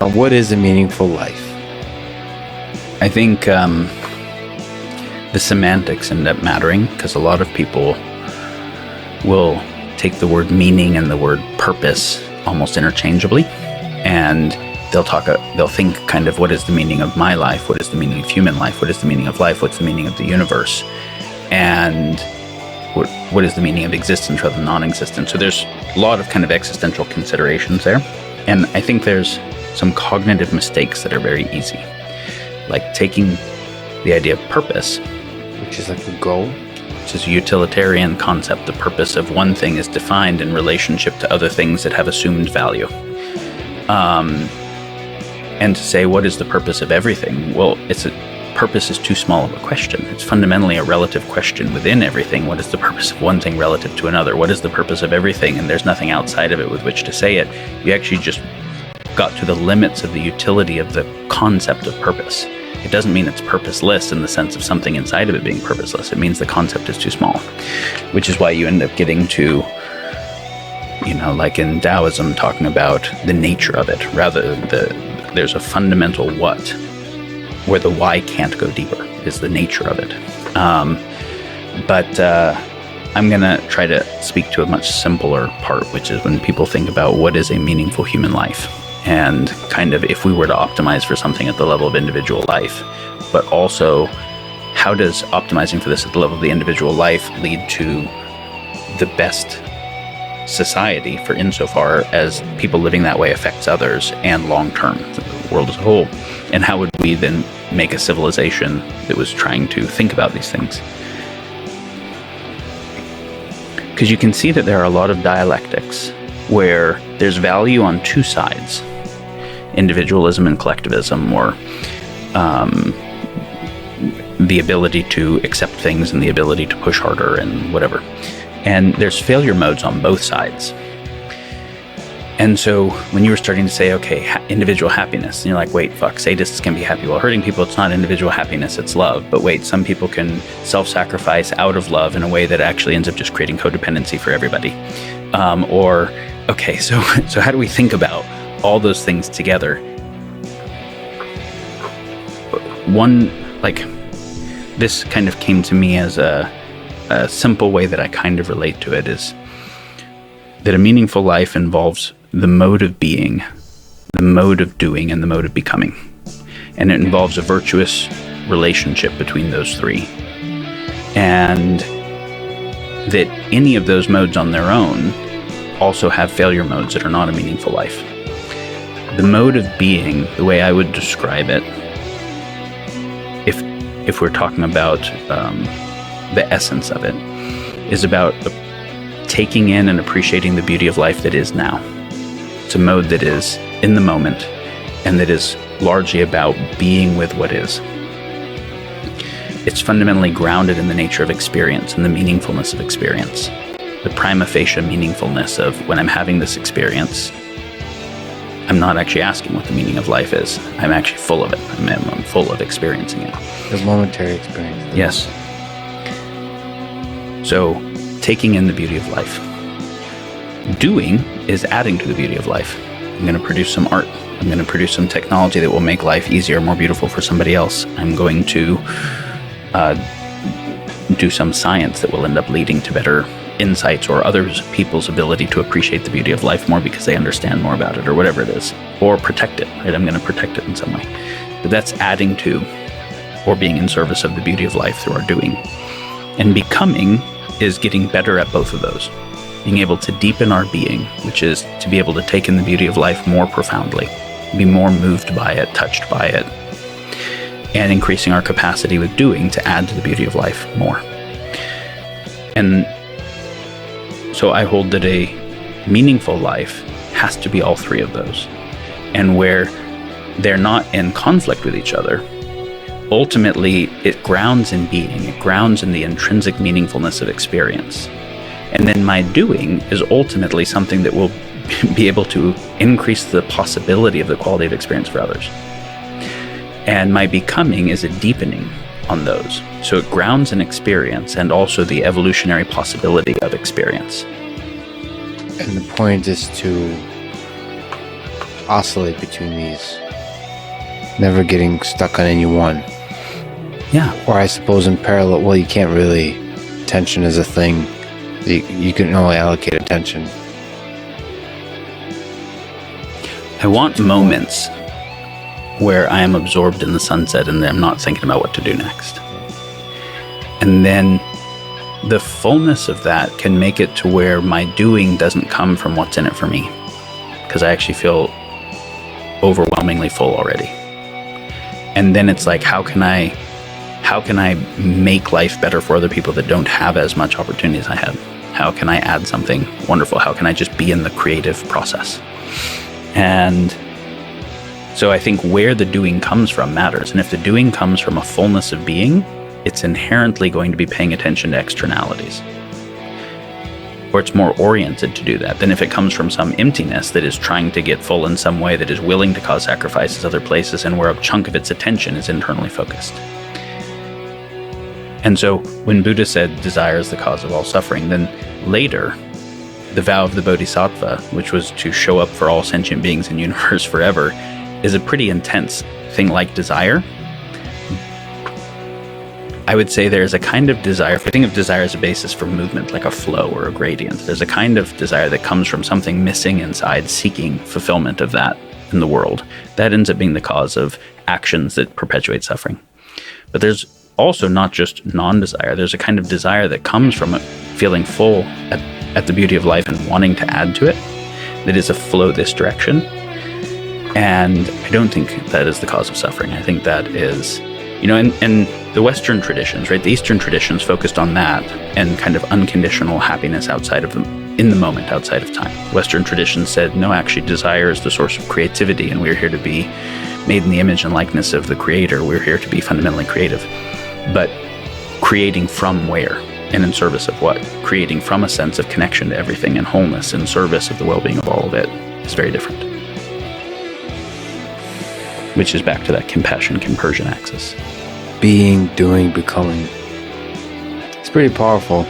What is a meaningful life? I think the semantics end up mattering, because a lot of people will take the word meaning and the word purpose almost interchangeably, and they'll think kind of, what is the meaning of my life? What is the meaning of human life? What is the meaning of life? What's the meaning of the universe? And what is the meaning of existence rather than non-existence? So there's a lot of kind of existential considerations there. And I think there's some cognitive mistakes that are very easy. Like taking the idea of purpose, Which is like a goal? which is a utilitarian concept. The purpose of one thing is defined in relationship to other things that have assumed value. And to say, what is the purpose of everything? Well, purpose is too small of a question. It's fundamentally a relative question within everything. What is the purpose of one thing relative to another? What is the purpose of everything? And there's nothing outside of it with which to say it. You actually just got to the limits of the utility of the concept of purpose. It doesn't mean it's purposeless in the sense of something inside of it being purposeless. It means the concept is too small, which is why you end up getting to, like in Taoism, talking about the nature of it. Rather, there's a fundamental what, where the why can't go deeper, is the nature of it. But I'm going to try to speak to a much simpler part, which is when people think about what is a meaningful human life. And kind of if we were to optimize for something at the level of individual life, but also how does optimizing for this at the level of the individual life lead to the best society for insofar as people living that way affects others and long-term, the world as a whole? And how would we then make a civilization that was trying to think about these things? Because you can see that there are a lot of dialectics where there's value on two sides, individualism and collectivism, or the ability to accept things and the ability to push harder and whatever. And there's failure modes on both sides. And so when you were starting to say, okay, individual happiness, and you're like, wait, fuck, sadists can be happy while hurting people. It's not individual happiness, it's love. But wait, some people can self-sacrifice out of love in a way that actually ends up just creating codependency for everybody. So how do we think about all those things together? This kind of came to me as a simple way that I kind of relate to it, is that a meaningful life involves the mode of being, the mode of doing, and the mode of becoming. And it involves a virtuous relationship between those three. And that any of those modes on their own also have failure modes that are not a meaningful life. The mode of being, the way I would describe it, if we're talking about the essence of it, is about taking in and appreciating the beauty of life that is now. It's a mode that is in the moment and that is largely about being with what is. It's fundamentally grounded in the nature of experience and the meaningfulness of experience. The prima facie meaningfulness of when I'm having this experience, I'm not actually asking what the meaning of life is. I'm actually full of it. I'm full of experiencing it. The momentary experience. Yes. So, taking in the beauty of life. Doing is adding to the beauty of life. I'm going to produce some art. I'm going to produce some technology that will make life easier, more beautiful for somebody else. I'm going to do some science that will end up leading to better insights or other people's ability to appreciate the beauty of life more because they understand more about it, or whatever it is. Or protect it, right? I'm going to protect it in some way. But that's adding to or being in service of the beauty of life through our doing. And becoming is getting better at both of those. Being able to deepen our being, which is to be able to take in the beauty of life more profoundly, be more moved by it, touched by it, and increasing our capacity with doing to add to the beauty of life more. And so I hold that a meaningful life has to be all three of those. And where they're not in conflict with each other, ultimately it grounds in being, it grounds in the intrinsic meaningfulness of experience. And then my doing is ultimately something that will be able to increase the possibility of the quality of experience for others. And my becoming is a deepening on those. So it grounds in experience and also the evolutionary possibility of experience. And the point is to oscillate between these, never getting stuck on any one. Yeah. Or I suppose in parallel, well, you can't really, attention is a thing. You can only allocate attention. I want moments where I am absorbed in the sunset and I'm not thinking about what to do next. And then the fullness of that can make it to where my doing doesn't come from what's in it for me, because I actually feel overwhelmingly full already. And then it's like, how can I make life better for other people that don't have as much opportunity as I have? How can I add something wonderful? How can I just be in the creative process? And so I think where the doing comes from matters. And if the doing comes from a fullness of being, it's inherently going to be paying attention to externalities. Or it's more oriented to do that than if it comes from some emptiness that is trying to get full in some way, that is willing to cause sacrifices other places, and where a chunk of its attention is internally focused. And so when Buddha said desire is the cause of all suffering, then later the vow of the Bodhisattva, which was to show up for all sentient beings in the universe forever, is a pretty intense thing like desire. I would say there's a kind of desire, if we think of desire as a basis for movement, like a flow or a gradient, there's a kind of desire that comes from something missing inside, seeking fulfillment of that in the world. That ends up being the cause of actions that perpetuate suffering. But there's also not just non-desire, there's a kind of desire that comes from feeling full at the beauty of life and wanting to add to it, that is a flow this direction. And I don't think that is the cause of suffering. I think that is, and the Western traditions, right? The Eastern traditions focused on that and kind of unconditional happiness outside of them, in the moment, outside of time. Western traditions said, no, actually desire is the source of creativity, and we're here to be made in the image and likeness of the Creator. We're here to be fundamentally creative. But creating from where? And in service of what? Creating from a sense of connection to everything and wholeness in service of the well-being of all of it is very different. Which is back to that compassion-compersion axis. Being, doing, becoming. It's pretty powerful.